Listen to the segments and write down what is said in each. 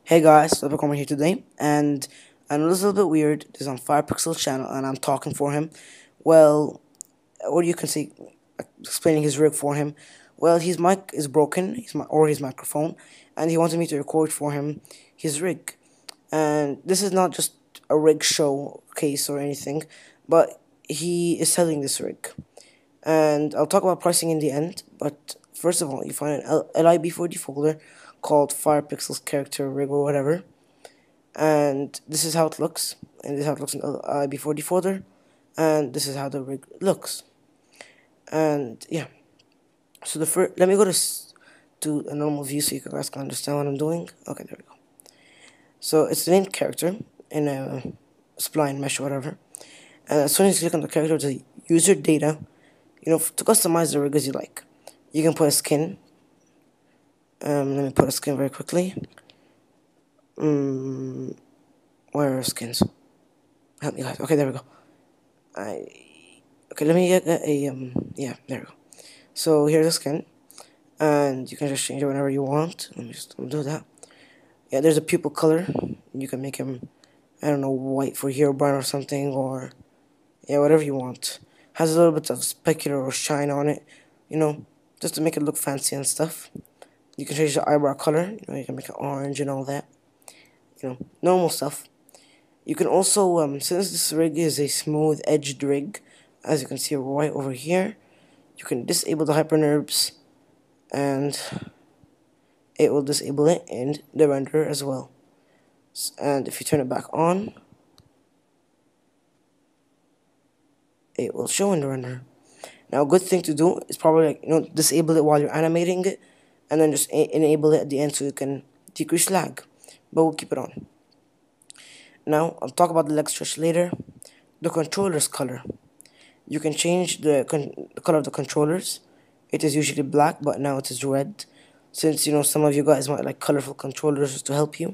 Hey guys, TotallyEpicOmar here today, and I know this is a little bit weird. This is on Firepixel's channel, and I'm talking for him. Well, or you can say, explaining his rig for him. Well, his mic is broken, his microphone, and he wanted me to record for him his rig. And this is not just a rig show case or anything, but he is selling this rig. And I'll talk about pricing in the end, but first of all, you find an LIB40 folder called Firepixel's character rig or whatever, and this is how it looks, and this is how it looks in the LIB40 folder, and this is how the rig looks. And yeah, so the first, let me go to a normal view so you guys can understand what I'm doing. Okay, there we go. So it's the named character in a spline mesh or whatever, and as soon as you click on the character, the user data, to customize the rig as you like. You can put a skin. Let me put a skin very quickly. Where are skins? Help me guys. Okay, there we go. Okay, let me get yeah, there we go. So here's a skin, and you can just change it whenever you want. Let me just do that. Yeah, there's a pupil color. You can make him, I don't know, white for hero brown or something, or yeah, whatever you want. Has a little bit of specular or shine on it, just to make it look fancy and stuff. You can change the eyebrow color, you can make it orange and all that, normal stuff. You can also, since this rig is a smooth edged rig, as you can see right over here, you can disable the hyperNURBS, and it will disable it in the renderer as well. And if you turn it back on, it will show in the renderer. Now, a good thing to do is probably disable it while you're animating it, and then just enable it at the end so you can decrease lag. But we'll keep it on. Now, I'll talk about the leg stretch later. The controller's color. You can change the color of the controllers. It is usually black, but now it is red. Since, some of you guys might like colorful controllers to help you.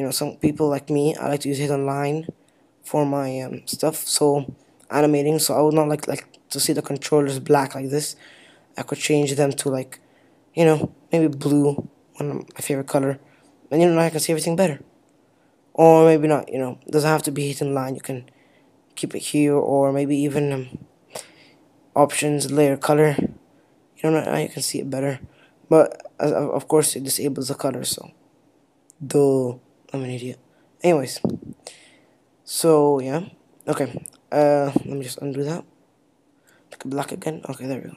Some people like me, I like to use hidden line for my stuff. So, animating, so I would not like to see the controllers black like this. I could change them to maybe blue, one of my favorite color. And now I can see everything better. Or maybe not, doesn't have to be hidden line. You can keep it here, or maybe even options, layer color. Now you can see it better. But of course it disables the color, so duh, I'm an idiot. Anyways, so yeah, okay. Let me just undo that. Make it black again. Okay, there we go.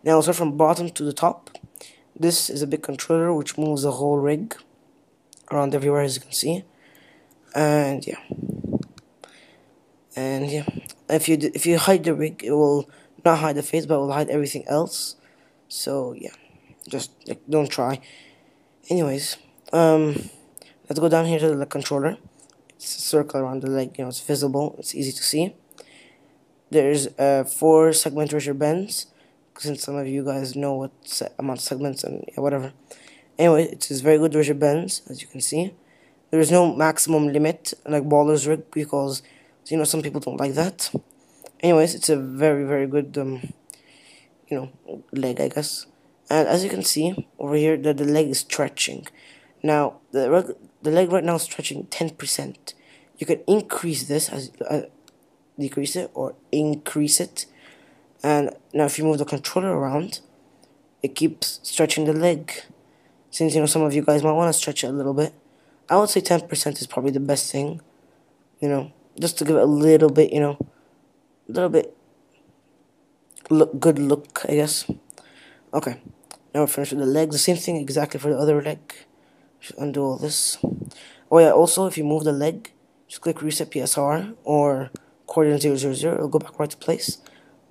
Now I'll start from bottom to the top. This is a big controller which moves the whole rig around everywhere, as you can see. And yeah, if you hide the rig, it will not hide the face, but it will hide everything else. So yeah, just don't try. Anyways, let's go down here to the controller. It's a circle around the leg. It's visible. It's easy to see. There's 4 segment razor bends, since some of you guys know what amount of segments and whatever. Anyway, it is very good razor bends, as you can see. There is no maximum limit like Baller's rig, because some people don't like that. Anyways, it's a very, very good leg, I guess. And as you can see over here, the leg is stretching. Now the leg right now is stretching 10%. You can increase this as decrease it or increase it. And now if you move the controller around, it keeps stretching the leg. Since some of you guys might want to stretch it a little bit, I would say 10% is probably the best thing. Just to give it a little bit, good look, I guess. Okay, now we're finished with the leg. The same thing exactly for the other leg. Just undo all this. Oh yeah, also if you move the leg, just click reset PSR or coordinate 000. It'll go back right to place.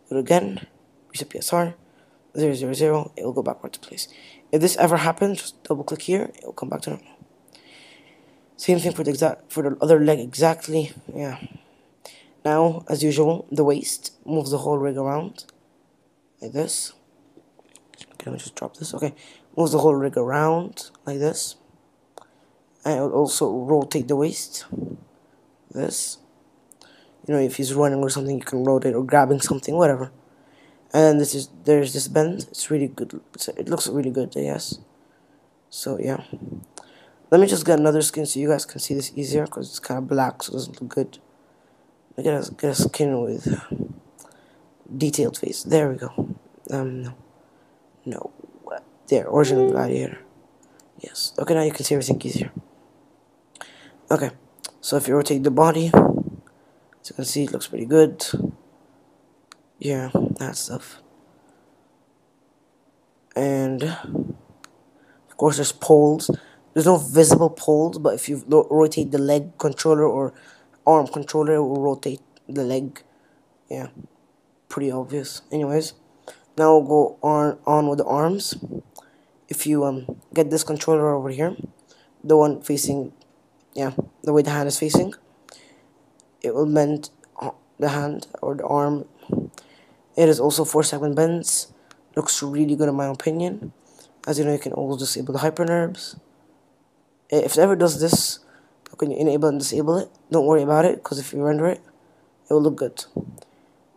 Do it again, reset PSR 000. It will go back right to place. If this ever happens, just double click here. It will come back to normal. Same thing for the other leg exactly. Yeah. Now, as usual, the waist moves the whole rig around like this. Okay, let me just drop this. Okay, moves the whole rig around like this, and it will also rotate the waist. This, if he's running or something, you can rotate, or grabbing something, whatever. And there's this bend. It's really good. It looks really good, I guess. So yeah. Let me just get another skin so you guys can see this easier, because it's kind of black, so it doesn't look good. Get a skin with detailed face. There we go. No. No. There, original gladiator. Yes. Okay, now you can see everything easier. Okay. So if you rotate the body, as you can see, it looks pretty good. Yeah, that stuff. And of course, there's poles. There's no visible poles, but if you rotate the leg controller or arm controller, it will rotate the leg. Yeah, pretty obvious. Anyways, now we'll go on with the arms. If you get this controller over here, the one facing, yeah, the way the hand is facing, it will bend the hand or the arm. It is also 4-segment bends. Looks really good in my opinion. As you know, you can always disable the hypernerves. If it ever does this, when you enable and disable it, don't worry about it, because if you render it, it will look good.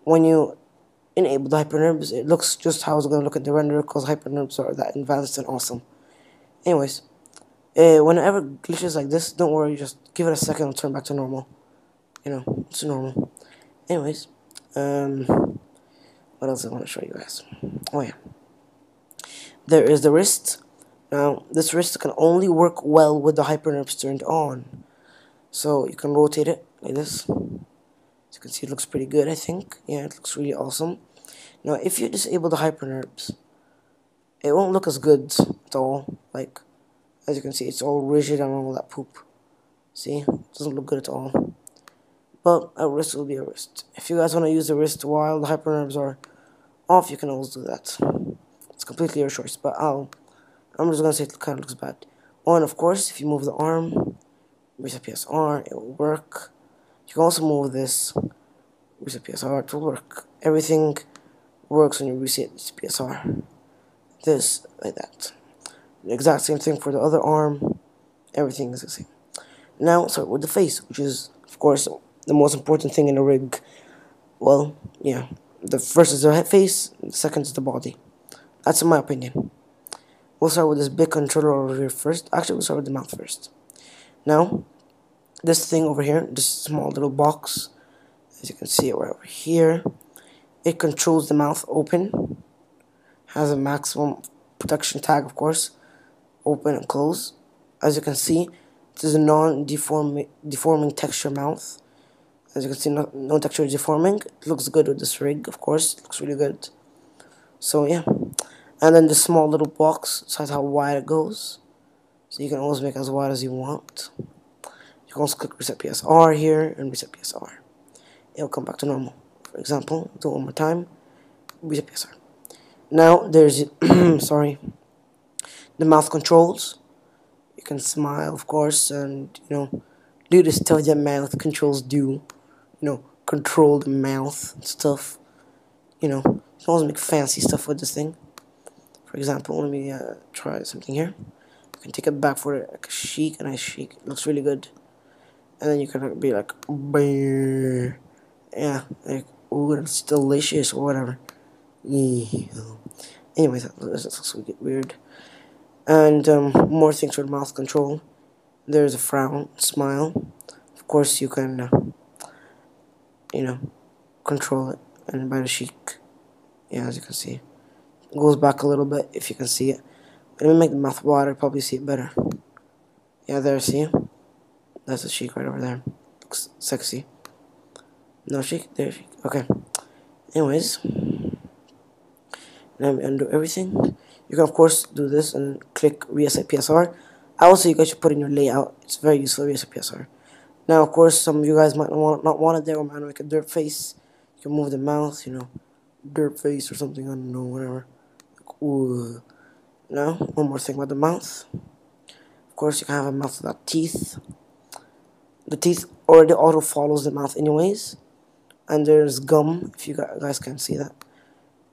When you enable the hypernerves, it looks just how it's going to look at the render, because hypernerves are that advanced and awesome. Anyways, whenever glitches like this, don't worry, just give it a second and turn back to normal. You know, it's normal. Anyways, what else I want to show you guys? Oh yeah, there is the wrist. Now, this wrist can only work well with the hypernerves turned on. So you can rotate it like this. As you can see, it looks pretty good, I think. Yeah, it looks really awesome. Now, if you disable the hypernerves, it won't look as good at all. Like, as you can see, it's all rigid and all that poop. See? It doesn't look good at all. But a wrist will be a wrist. If you guys want to use the wrist while the hypernerves are off, you can always do that. It's completely your choice, but I'm just gonna say it kind of looks bad. Oh, and of course, if you move the arm, reset PSR, it will work. You can also move this, reset PSR, it will work. Everything works when you reset this PSR. This, like that. The exact same thing for the other arm. Everything is the same. Now, start with the face, which is, of course, the most important thing in a rig. Well, yeah. The first is the head face, the second is the body. That's in my opinion. We'll start with this big controller over here first. Actually, we'll start with the mouth first. Now, this thing over here, this small little box, as you can see it right over here, it controls the mouth open. Has a maximum protection tag, of course, open and close. As you can see, this is a non-deforming texture mouth. As you can see, no texture is deforming. It looks good with this rig, of course. It looks really good. So, yeah. And then the small little box decides how wide it goes. So you can always make it as wide as you want. You can also click reset PSR here and reset PSR. It'll come back to normal. For example, do it one more time. Reset PSR. Now there's sorry, the mouth controls. You can smile, of course, and do the stuff that mouth controls do. Control the mouth and stuff. You can always make fancy stuff with this thing. For example, let me try something here. You can take it back for a chic, a nice chic. It looks really good. And then you can be like, Bae. Yeah, like, ooh, that's delicious or whatever. Yeah. Anyways, that looks weird. And more things for mouth control. There's a frown, smile. Of course, you can, control it. And by the chic, yeah, as you can see, it goes back a little bit if you can see it. Let me make the mouth wider, probably see it better. Yeah, there, see? That's a chic right over there. Looks sexy. No chic? There, chic. Okay. Anyways, let me undo everything. You can, of course, do this and click reset PSR. Also, you guys should put in your layout. It's very useful, reset PSR. Now, of course, some of you guys might not want it there, or might make a dirt face. You can move the mouth, dirt face or something, I don't know, whatever. Like, ooh. Now, one more thing about the mouth. Of course, you can have a mouth without teeth. The teeth already auto follows the mouth anyways. And there's gum, if you guys can see that.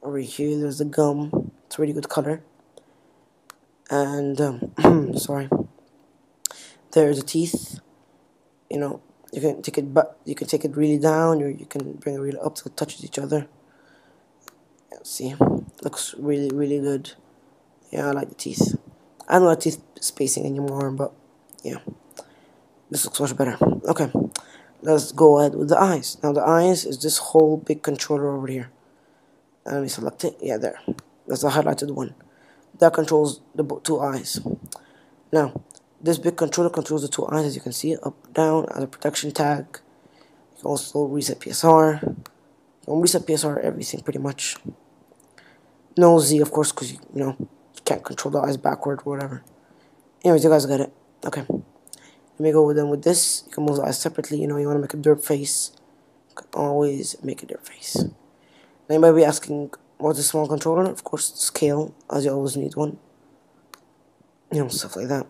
Over here, there's the gum. It's a really good color. And, sorry. There's the teeth. You can take it, but you can take it really down, or you can bring it really up so it touches each other. Yeah, see, looks really, really good. Yeah, I like the teeth. I don't like teeth spacing anymore, but Yeah, this looks much better. Okay, let's go ahead with the eyes. Now the eyes is this whole big controller over here. Let me select it. Yeah, there. That's the highlighted one. That controls the two eyes. Now, this big controller controls the two eyes, as you can see, up, down, as a protection tag. You can also reset PSR. You can reset PSR everything pretty much. No Z, of course, because you can't control the eyes backward or whatever. Anyways, you guys got it. Okay. Let me go with them with this. You can move the eyes separately. You want to make a derp face. You can always make a derp face. Now you might be asking, what's a small controller? Of course, scale, as you always need one. Stuff like that.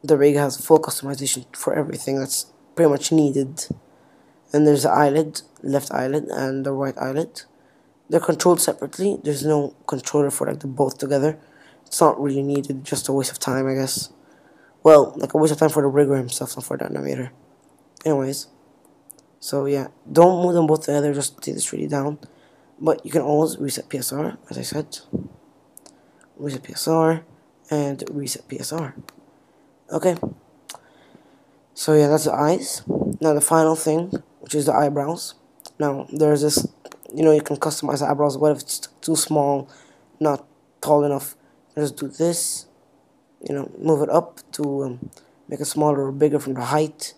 The rig has full customization for everything that's pretty much needed. And there's the eyelid, left eyelid, and the right eyelid. They're controlled separately. There's no controller for like the both together. It's not really needed, just a waste of time, I guess. Well, like a waste of time for the rigger himself, not for the animator. Anyways, so yeah, don't move them both together, just take this really down. But you can always reset PSR, as I said. Reset PSR, and reset PSR. Okay. So yeah, that's the eyes. Now the final thing, which is the eyebrows. Now there's this, you can customize the eyebrows. What if it's too small, not tall enough? Just do this. Move it up to make it smaller or bigger from the height.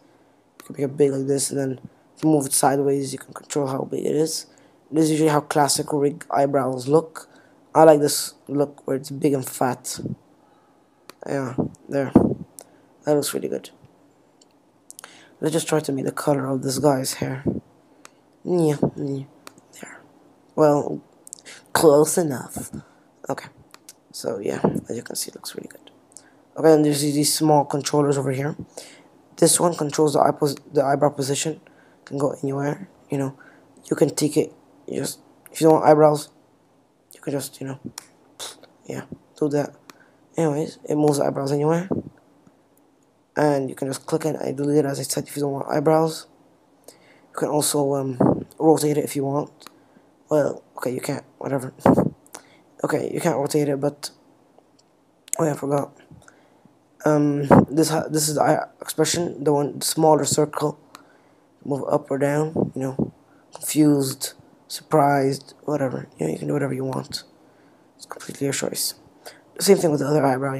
You can make it big like this, and then if you move it sideways, you can control how big it is. This is usually how classic rig eyebrows look. I like this look where it's big and fat. Yeah, there. That looks really good. Let's just try to make the color of this guy's hair. Yeah, there. Well, close enough. Okay. So yeah, as you can see, it looks really good. Okay, and there's these small controllers over here. This one controls the eyebrow position. Can go anywhere. You can take it. If you don't want eyebrows, you can just yeah, do that. Anyways, it moves the eyebrows anywhere. And you can just click it and delete it, as I said, if you don't want eyebrows. You can also rotate it if you want. Well, okay, you can't, whatever. Okay, you can't rotate it, but oh yeah, I forgot. This is the eye expression, the smaller circle. Move up or down, confused, surprised, whatever. You can do whatever you want. It's completely your choice. The same thing with the other eyebrow,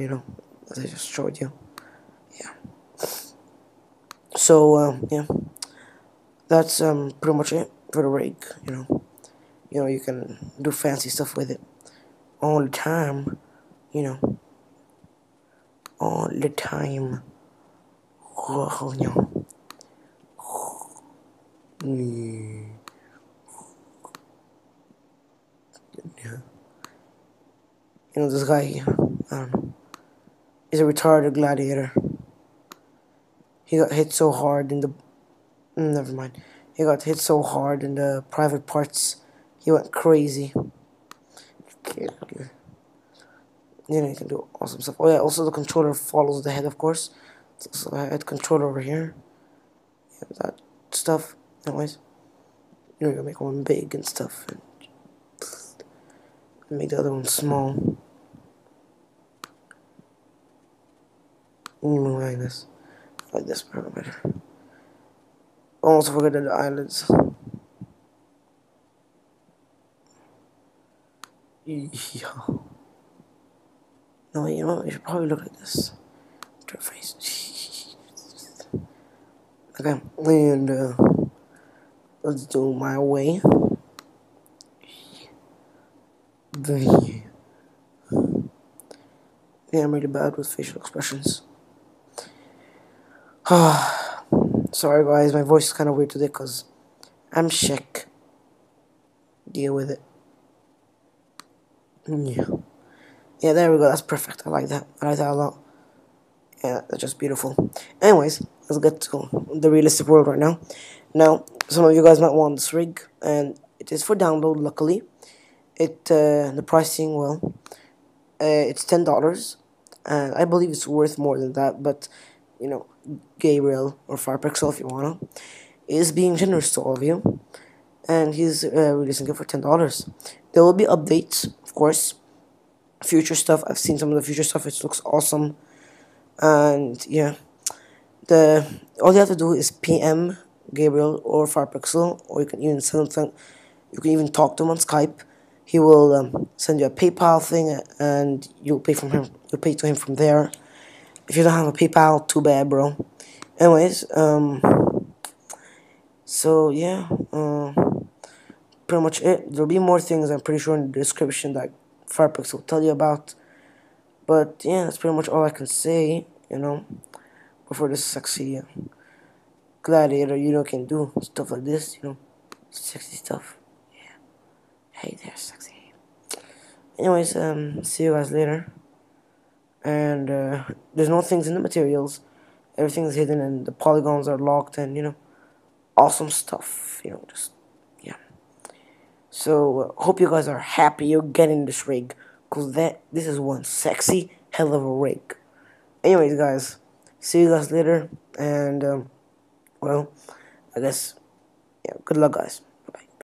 as I just showed you. Yeah. So yeah, that's pretty much it for the rig. You can do fancy stuff with it all the time. All the time. This guy, I don't know, is a retarded gladiator. He got hit so hard in the... never mind. He got hit so hard in the private parts, he went crazy. You can do awesome stuff. Oh yeah, also the controller follows the head, of course. So I had controller over here. Yeah, that stuff. Anyways, you can make one big and stuff, and make the other one small. Like this. Like this, better. Also forget the eyelids. Yeah. No, you should probably look like this. Your face. Okay, and let's do my way. Yeah, I'm really bad with facial expressions. Sorry guys, my voice is kind of weird today because I'm sick. Deal with it. Yeah, there we go. That's perfect. I like that. I like that a lot. Yeah, that's just beautiful. Anyways, let's get to the realistic world right now. Now, some of you guys might want this rig, and it is for download. Luckily, the pricing, well, it's $10, and I believe it's worth more than that. But Gabriel or Firepixel, if you wanna, is being generous to all of you, and he's releasing it for $10. There will be updates, of course. Future stuff. I've seen some of the future stuff. It looks awesome. And yeah, the all you have to do is PM Gabriel or Farpixel, or you can even send them. You can even talk to him on Skype. He will send you a PayPal thing, and you'll pay from him. You'll pay to him from there. If you don't have a PayPal, too bad, bro. Anyways, so yeah, pretty much it. There'll be more things I'm pretty sure in the description that Farpix will tell you about. But yeah, that's pretty much all I can say, before this sexy gladiator, can do stuff like this, sexy stuff. Hey there, sexy. Anyways, see you guys later. And there's no things in the materials. Everything's hidden and the polygons are locked and, awesome stuff, just, yeah. So, hope you guys are happy you're getting this rig, because this is one sexy hell of a rig. Anyways, guys, see you guys later, and, well, I guess, yeah, good luck, guys.